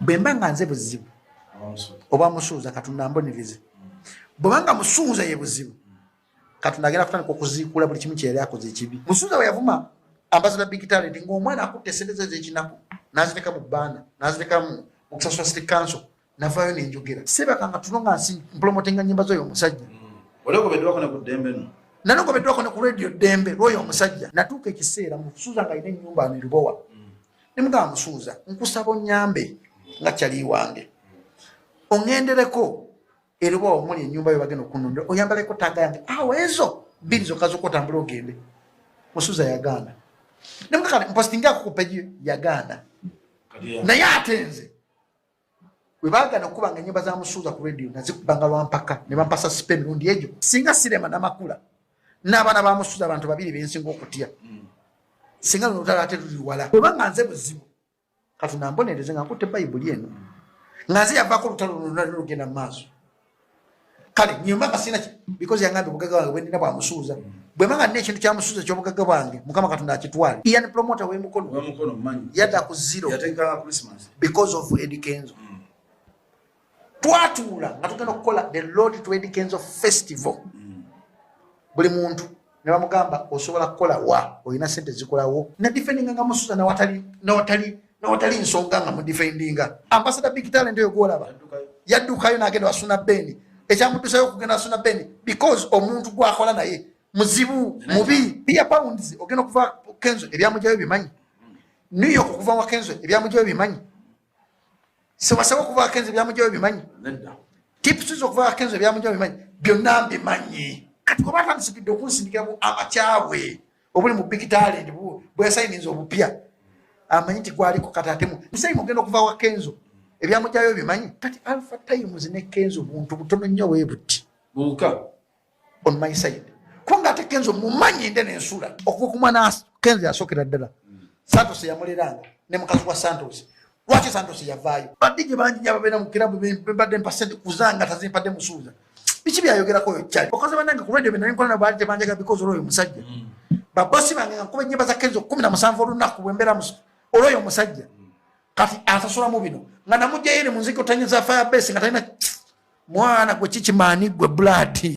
bwemba nga nze buzibu oba musuuza katonda mbonerize bwebanga musuuza ye buzibu katonda agenda kutandika okuziikula buli kimu kyeyali akoze ekibi. Musuuza bwe yavuma ambassador big talent ng'omwana akutte sente ze ez'ekinaku n'azireka mu bbaana n'azireka mu kusasula city council navaayo n'enjogera sebakanga tuno nga nsi mpromotinga nnyimba z'oyo omusajja olegobeddwako ne ku ddembe no nanogobeddwako ne ku radio ddembe lw'oyo omusajja. Natuuka ekiseera musuuza nga alina ennyumba ano erubowa ne mugamba musuuza nkusaba onnyambe nga kyali wange ongendereko erubowa omuli ennyumba yo bagenda okunondera oyambaleko taaga yange awo ezo bbiri zokka zokotambula ogende. Musuuza yagaana ne mugamba mpositingako ku peji yagaana naye ate nze bwe baagana okubanga ennyumba za musuuza ku radio nazikubanga lwampaka ne bampasa sipa emirundi egyo singa sirema namakula n'abaana ba musuuza abantu babiri bensinga okutya singa luno lutalo ate luli wala bwebanga nze buzibu katonda mbonereze nga nkutte bayibuli eno nga nze yavaako olutalo luno lugenda mu maaso kale nyumba kasina because yangambe obugagga bwange bwendina bwa musuuza bwemanga nina ekintu kya musuuza ky'obugagga bwange mukama katonda akitwale iyan promoter w'emukono yadda ku zero because of Eddie Kenzo. Twatuula nga tugenda okukola the Lord to Eddie Kenzo festival. Buli muntu ne bamugamba osobola kukola wa olina sente zikolawo na defendinga nga musuuza nawatali nsonga nga mu defendinga ambassador big talent oyo gwolaba yaddukayo n'agenda wasuna beni ekyamutusayo okugenda wasuna beni because omuntu gwakola naye muzibu mubi pia pounds ogenda okuva Kenzo ebyamugyayo bimanyi New York okuva wa Kenzo ebyamugyayo bimanyi sewasaba okuva wa Kenzo ebyamugyayo bimanyi tips okuva wa Kenzo ebyamugyayo bimanyi byonna mbimanyi kati kuba tandisikidde okunsindikiramu amakyawe obuli mu big talent bweyasayininza obupya amanyi nti gwaliko kati atemu musayimu ogenda okuva wa Kenzo ebyamugyayo bimanyi kati Alpha Times ne Kenzo buntu butono nnyo bwe buti buuka on my side kubanga ate Kenzo mumanyi nde n'ensula okuva ku mwana Kenzo yasookera ddala Santos yamuleranga ne mukazi wa Santos lwaki Santos yavaayo badije bangi nnyo ababeera mu kirabu bembadde mpasente kuzanga tazimpadde musuuza biki byayogerako oyo kyali okaze bannange ku radio benali nkola nabo tebanjaga because olwoyo omusajja babosi bange nga nkuba ennyimba za Kenzo 17 olunaku bwembeera olwoyo omusajja kati asasula mu bino nga namugjayo eri mu nziki otanyiza firebase nga talina mwana gwe kikimaani gwe blood